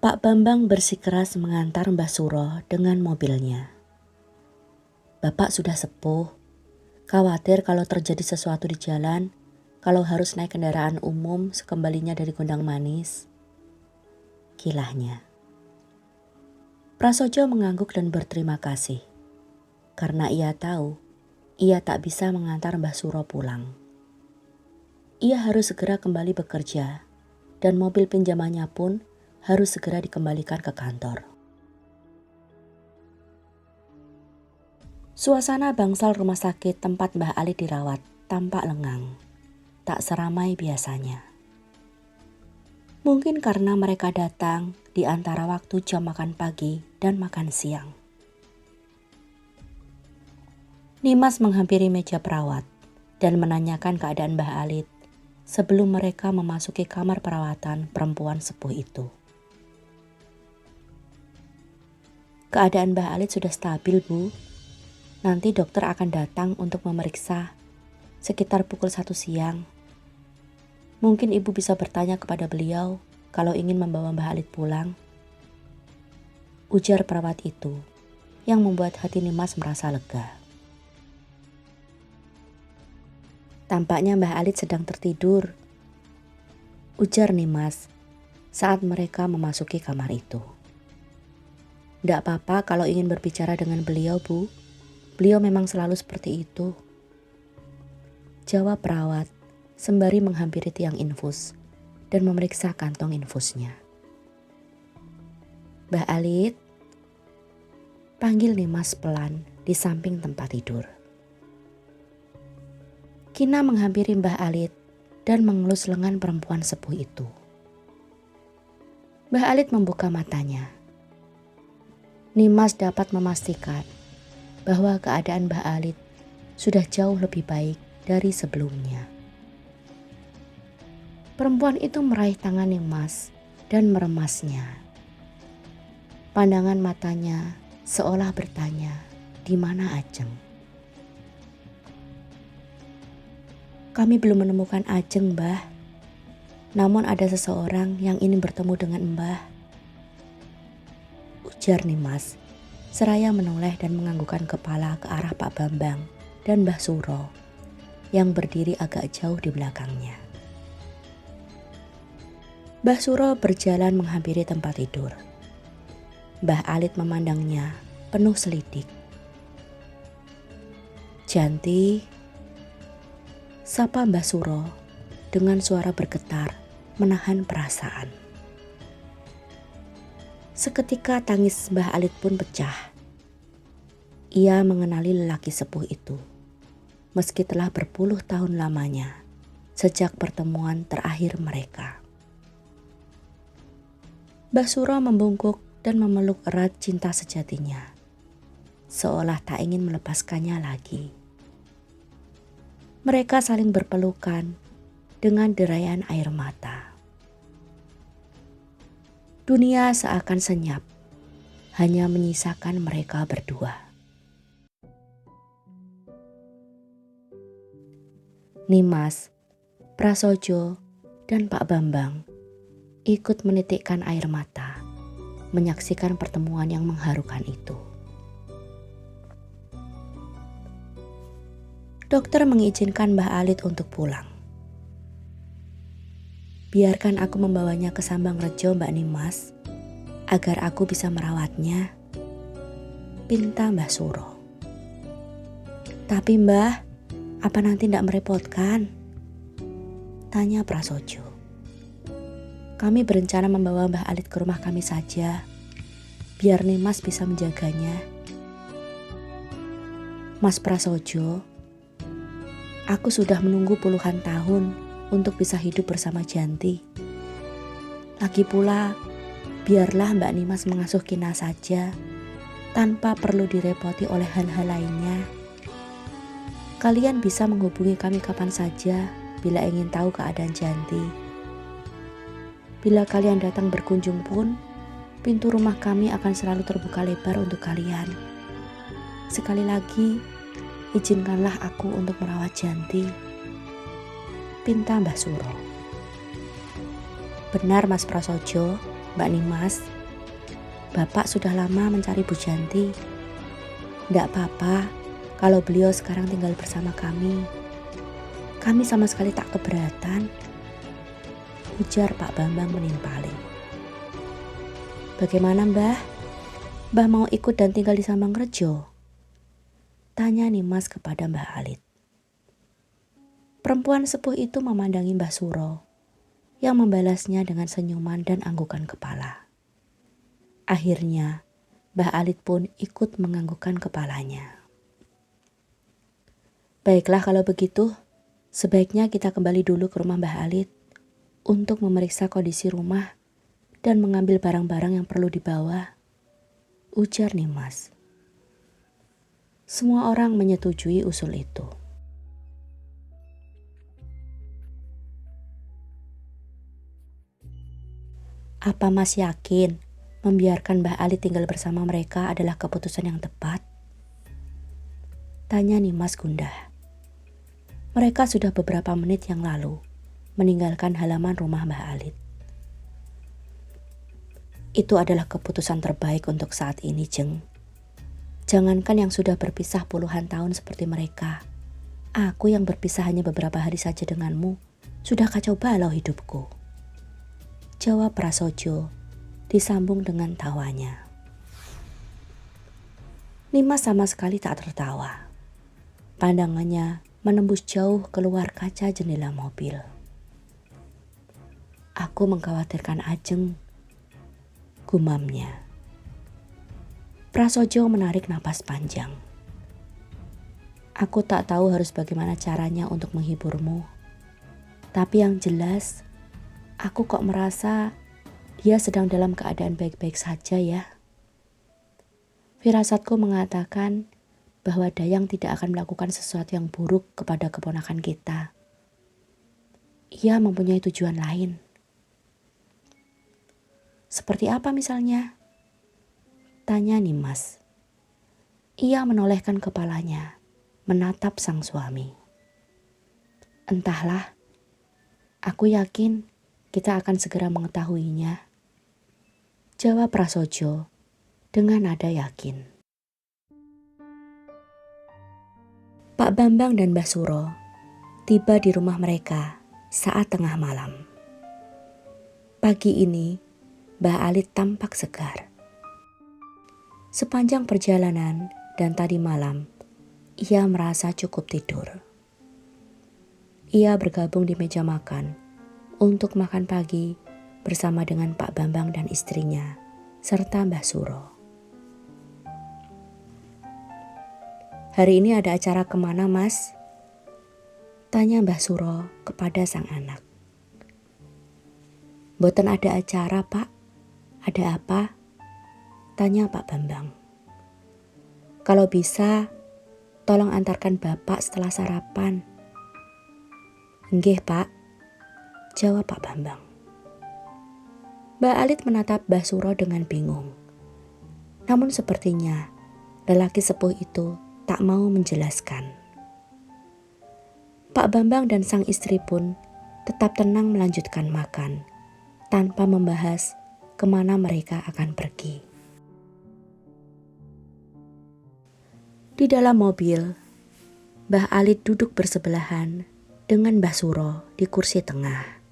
Pak Bambang bersikeras mengantar Mbah Suro dengan mobilnya. Bapak sudah sepuh, khawatir kalau terjadi sesuatu di jalan, kalau harus naik kendaraan umum sekembalinya dari Gondang Manis. Kilahnya. Prasojo mengangguk dan berterima kasih, karena ia tahu ia tak bisa mengantar Mbah Suro pulang. Ia harus segera kembali bekerja, dan mobil pinjamannya pun harus segera dikembalikan ke kantor. Suasana bangsal rumah sakit tempat Mbah Ali dirawat tampak lengang, tak seramai biasanya. Mungkin karena mereka datang di antara waktu jam makan pagi dan makan siang. Nimas menghampiri meja perawat dan menanyakan keadaan Mbah Alit sebelum mereka memasuki kamar perawatan perempuan sepuh itu. Keadaan Mbah Alit sudah stabil, Bu. Nanti dokter akan datang untuk memeriksa sekitar pukul 1 siang. Mungkin Ibu bisa bertanya kepada beliau kalau ingin membawa Mbah Alit pulang. Ujar perawat itu yang membuat hati Nimas merasa lega. Tampaknya Mbah Alit sedang tertidur, ujar Nimas saat mereka memasuki kamar itu. Tidak apa-apa kalau ingin berbicara dengan beliau, Bu. Beliau memang selalu seperti itu. Jawab perawat sembari menghampiri tiang infus dan memeriksa kantong infusnya. Mbah Alit, panggil Nimas pelan di samping tempat tidur. Kina menghampiri Mbah Alit dan mengelus lengan perempuan sepuh itu. Mbah Alit membuka matanya. Nimas dapat memastikan bahwa keadaan Mbah Alit sudah jauh lebih baik dari sebelumnya. Perempuan itu meraih tangan Nimas dan meremasnya. Pandangan matanya seolah bertanya, di mana Ajeng? Kami belum menemukan Ajeng, Mbah. Namun ada seseorang yang ingin bertemu dengan Mbah. Ujar Nimas, seraya menoleh dan menganggukkan kepala ke arah Pak Bambang dan Mbah Suro yang berdiri agak jauh di belakangnya. Mbah Suro berjalan menghampiri tempat tidur. Mbah Alit memandangnya penuh selidik. Janti, sapa Mbah Suro dengan suara bergetar menahan perasaan. Seketika tangis Mbah Alit pun pecah. Ia mengenali lelaki sepuh itu, meski telah berpuluh tahun lamanya sejak pertemuan terakhir mereka. Mbah Suro membungkuk dan memeluk erat cinta sejatinya, seolah tak ingin melepaskannya lagi. Mereka saling berpelukan dengan derayan air mata. Dunia seakan senyap, hanya menyisakan mereka berdua. Nimas, Prasojo, dan Pak Bambang ikut menitikkan air mata, menyaksikan pertemuan yang mengharukan itu. Dokter mengizinkan Mbah Alit untuk pulang. Biarkan aku membawanya ke Sambang Rejo, Mbak Nimas, agar aku bisa merawatnya, pinta Mbah Suro. Tapi Mbah, apa nanti tidak merepotkan? Tanya Prasojo. Kami berencana membawa Mbah Alit ke rumah kami saja, biar Nimas bisa menjaganya. Mas Prasojo, aku sudah menunggu puluhan tahun untuk bisa hidup bersama Janti. Lagi pula, biarlah Mbak Nimas mengasuh Kina saja, tanpa perlu direpoti oleh hal-hal lainnya. Kalian bisa menghubungi kami kapan saja bila ingin tahu keadaan Janti. Bila kalian datang berkunjung pun, pintu rumah kami akan selalu terbuka lebar untuk kalian. Sekali lagi, izinkanlah aku untuk merawat Janti, pinta Mbah Suro. Benar Mas Prasojo, Mbak Nimas, Bapak sudah lama mencari Bu Janti. Nggak apa-apa kalau beliau sekarang tinggal bersama kami. Kami sama sekali tak keberatan, ujar Pak Bambang menimpali. Bagaimana Mbah? Mbah mau ikut dan tinggal di Samangrejo? Tanya Nimas kepada Mbah Alit. Perempuan sepuh itu memandangi Mbah Suro yang membalasnya dengan senyuman dan anggukan kepala. Akhirnya Mbah Alit pun ikut menganggukkan kepalanya. Baiklah kalau begitu, sebaiknya kita kembali dulu ke rumah Mbah Alit untuk memeriksa kondisi rumah dan mengambil barang-barang yang perlu dibawa, ujar Nimas. Semua orang menyetujui usul itu. Apa Mas yakin membiarkan Mbah Alit tinggal bersama mereka adalah keputusan yang tepat? Tanya Nimas gundah. Mereka sudah beberapa menit yang lalu meninggalkan halaman rumah Mbah Alit. Itu adalah keputusan terbaik untuk saat ini, Jeng. Jangankan yang sudah berpisah puluhan tahun seperti mereka. Aku yang berpisah hanya beberapa hari saja denganmu, sudah kacau balau hidupku. Jawab Prasojo, disambung dengan tawanya. Nimas sama sekali tak tertawa. Pandangannya menembus jauh keluar kaca jendela mobil. Aku mengkhawatirkan Ajeng, gumamnya. Prasojo menarik napas panjang. Aku tak tahu harus bagaimana caranya untuk menghiburmu. Tapi yang jelas, aku kok merasa dia sedang dalam keadaan baik-baik saja ya. Firasatku mengatakan bahwa Dayang tidak akan melakukan sesuatu yang buruk kepada keponakan kita. Ia mempunyai tujuan lain. Seperti apa misalnya? Tanya Nimas. Ia menolehkan kepalanya, menatap sang suami. Entahlah, aku yakin kita akan segera mengetahuinya. Jawab Prasojo dengan nada yakin. Pak Bambang dan Mbah Suro tiba di rumah mereka saat tengah malam. Pagi ini, Mbah Alit tampak segar. Sepanjang perjalanan dan tadi malam, ia merasa cukup tidur. Ia bergabung di meja makan untuk makan pagi bersama dengan Pak Bambang dan istrinya, serta Mbah Suro. Hari ini ada acara kemana, Mas? Tanya Mbah Suro kepada sang anak. Mboten ada acara, Pak. Ada apa? Tanya Pak Bambang. Kalau bisa, tolong antarkan Bapak setelah sarapan. Nggih, Pak. Jawab Pak Bambang. Mbak Alit menatap Mbah Suro dengan bingung. Namun sepertinya lelaki sepuh itu tak mau menjelaskan. Pak Bambang dan sang istri pun tetap tenang melanjutkan makan tanpa membahas kemana mereka akan pergi. Di dalam mobil, Mbah Alit duduk bersebelahan dengan Mbah Suro di kursi tengah.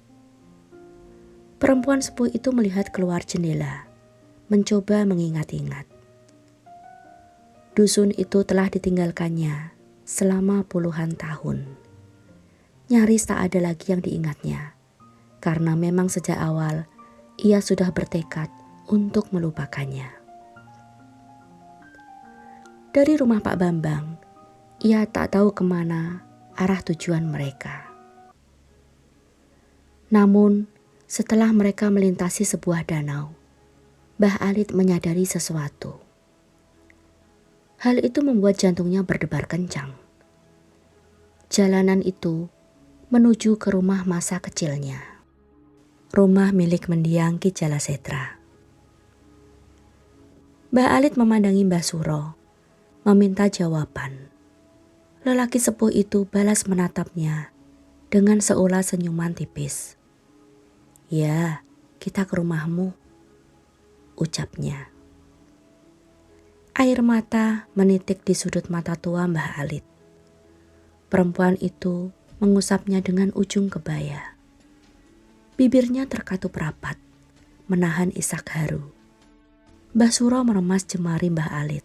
Perempuan sepuh itu melihat keluar jendela, mencoba mengingat-ingat. Dusun itu telah ditinggalkannya selama puluhan tahun. Nyaris tak ada lagi yang diingatnya, karena memang sejak awal ia sudah bertekad untuk melupakannya. Dari rumah Pak Bambang, ia tak tahu kemana arah tujuan mereka. Namun, setelah mereka melintasi sebuah danau, Mbah Alit menyadari sesuatu. Hal itu membuat jantungnya berdebar kencang. Jalanan itu menuju ke rumah masa kecilnya. Rumah milik mendiang Ki Jalasetra. Mbah Alit memandangi Mbah Suro, meminta jawaban. Lelaki sepuh itu balas menatapnya dengan seulas senyuman tipis. Ya, kita ke rumahmu. ucapnya. Air mata menitik di sudut mata tua Mbah Alit. Perempuan itu mengusapnya dengan ujung kebaya. Bibirnya terkatup rapat, menahan isak haru. Mbah Suro meremas jemari Mbah Alit,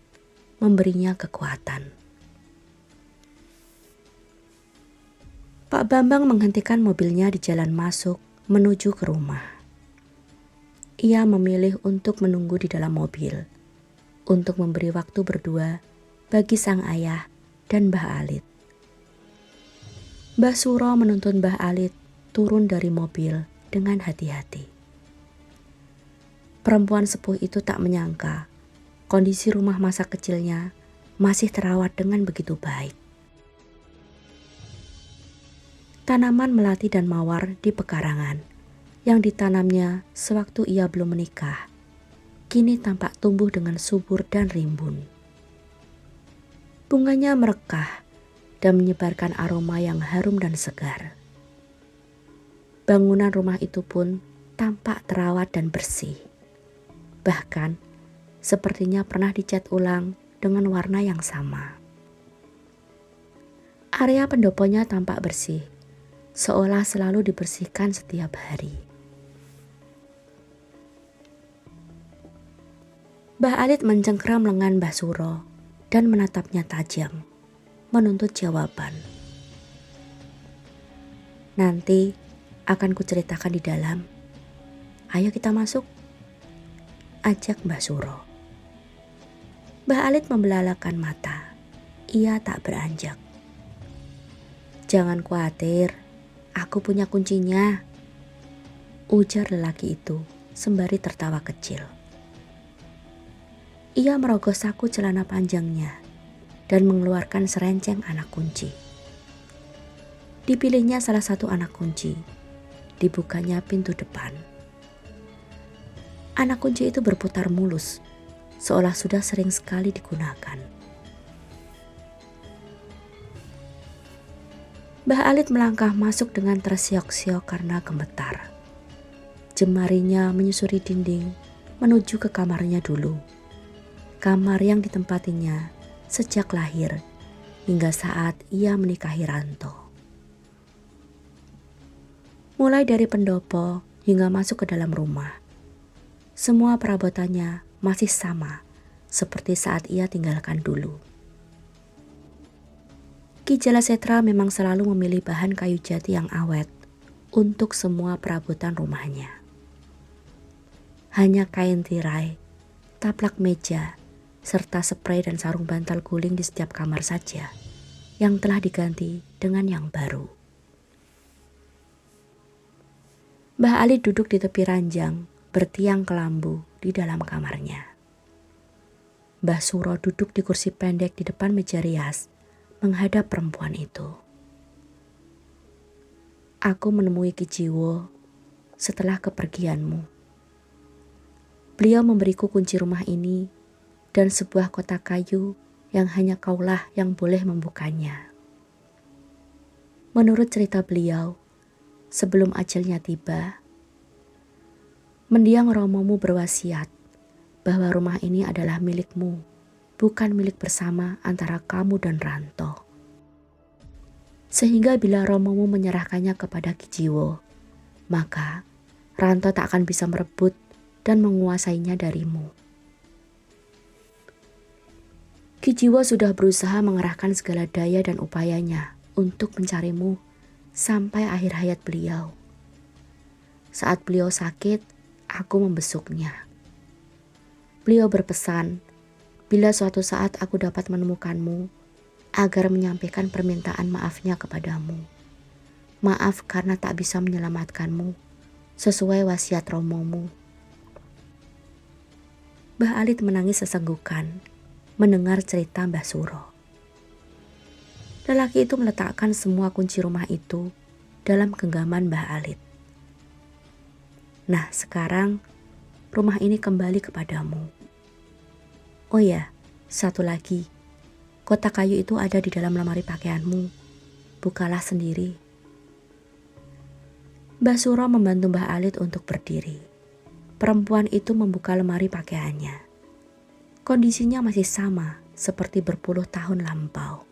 memberinya kekuatan. Pak Bambang menghentikan mobilnya di jalan masuk menuju ke rumah. Ia memilih untuk menunggu di dalam mobil, untuk memberi waktu berdua bagi sang ayah dan Mbah Alit. Mbah Suro menuntun Mbah Alit turun dari mobil dengan hati-hati. Perempuan sepuh itu tak menyangka kondisi rumah masa kecilnya masih terawat dengan begitu baik. Tanaman melati dan mawar di pekarangan yang ditanamnya sewaktu ia belum menikah, kini tampak tumbuh dengan subur dan rimbun. Bunganya merekah dan menyebarkan aroma yang harum dan segar. Bangunan rumah itu pun tampak terawat dan bersih. Bahkan sepertinya pernah dicat ulang dengan warna yang sama. Area pendoponya tampak bersih, seolah selalu dibersihkan setiap hari. Mbah Alit mencengkeram lengan Mbah Suro dan menatapnya tajam, menuntut jawaban. Nanti akan kuceritakan di dalam. Ayo kita masuk, ajak Mbah Suro. Mbah Alit membelalakan mata. Ia tak beranjak. Jangan khawatir, aku punya kuncinya, ujar lelaki itu sembari tertawa kecil. Ia merogoh saku celana panjangnya dan mengeluarkan serenceng anak kunci. Dipilihnya salah satu anak kunci, dibukanya pintu depan. Anak kunci itu berputar mulus, seolah sudah sering sekali digunakan. Mbah Alit melangkah masuk dengan tersiok-siok karena gemetar. Jemarinya menyusuri dinding menuju ke kamarnya dulu. Kamar yang ditempatinya sejak lahir hingga saat ia menikahi Ranto. Mulai dari pendopo hingga masuk ke dalam rumah, semua perabotannya masih sama seperti saat ia tinggalkan dulu. Ki Jalasetra memang selalu memilih bahan kayu jati yang awet untuk semua perabotan rumahnya. Hanya kain tirai, taplak meja, serta spray dan sarung bantal guling di setiap kamar saja yang telah diganti dengan yang baru. Mbah Ali duduk di tepi ranjang, bertiang kelambu di dalam kamarnya. Mbah Suro duduk di kursi pendek di depan meja rias, menghadap perempuan itu. Aku menemui Ki Jiwo setelah kepergianmu. Beliau memberiku kunci rumah ini dan sebuah kotak kayu yang hanya kaulah yang boleh membukanya. Menurut cerita beliau, sebelum ajalnya tiba, mendiang romomu berwasiat bahwa rumah ini adalah milikmu, bukan milik bersama antara kamu dan Ranto. Sehingga bila romomu menyerahkannya kepada Ki Jiwo, maka Ranto tak akan bisa merebut dan menguasainya darimu. Ki Jiwo sudah berusaha mengerahkan segala daya dan upayanya untuk mencarimu sampai akhir hayat beliau. Saat beliau sakit, aku membesuknya. Beliau berpesan, bila suatu saat aku dapat menemukanmu, agar menyampaikan permintaan maafnya kepadamu. Maaf karena tak bisa menyelamatkanmu sesuai wasiat romomu. Mbah Alit menangis sesenggukan mendengar cerita Mbah Suro. Lelaki itu meletakkan semua kunci rumah itu dalam genggaman Mbah Alit. Nah, sekarang rumah ini kembali kepadamu. Oh ya, satu lagi. Kotak kayu itu ada di dalam lemari pakaianmu. Bukalah sendiri. Mbah Suro membantu Mbah Alit untuk berdiri. perempuan itu membuka lemari pakaiannya. Kondisinya masih sama seperti berpuluh tahun lampau.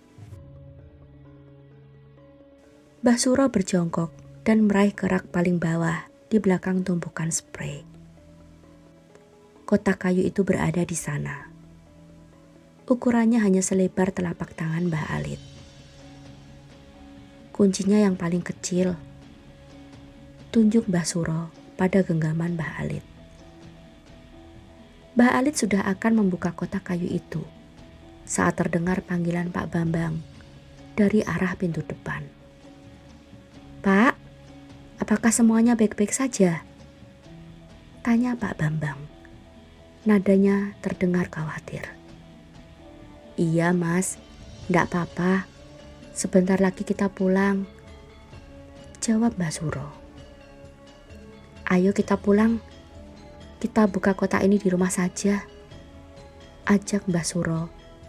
Mbah Suro berjongkok dan meraih kerak paling bawah di belakang tumpukan sprei. Kotak kayu itu berada di sana. Ukurannya hanya selebar telapak tangan Mbah Alit. Kuncinya yang paling kecil. Tunjuk Mbah Suro pada genggaman Mbah Alit. Mbah Alit sudah akan membuka kotak kayu itu saat terdengar panggilan Pak Bambang dari arah pintu depan. "Pak, apakah semuanya baik-baik saja?" tanya Pak Bambang. Nadanya terdengar khawatir. "Iya mas, ndak apa-apa. Sebentar lagi kita pulang," jawab Mbah Suro. "Ayo kita pulang. Kita buka kotak ini di rumah saja," ajak Mbah Suro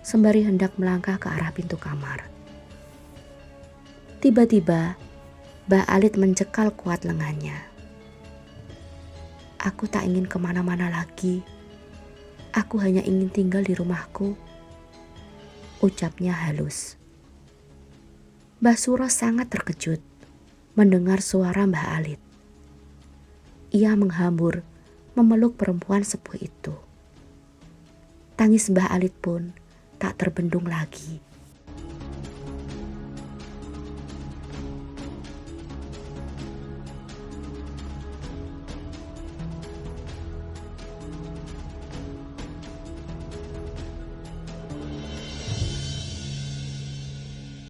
sembari hendak melangkah ke arah pintu kamar. Tiba-tiba Mbah Alit mencekal kuat lengannya. "Aku tak ingin kemana-mana lagi. Aku hanya ingin tinggal di rumahku," ucapnya halus. Mbah Suro sangat terkejut mendengar suara Mbah Alit. Ia menghambur memeluk perempuan sepuh itu. Tangis Mbah Alit pun tak terbendung lagi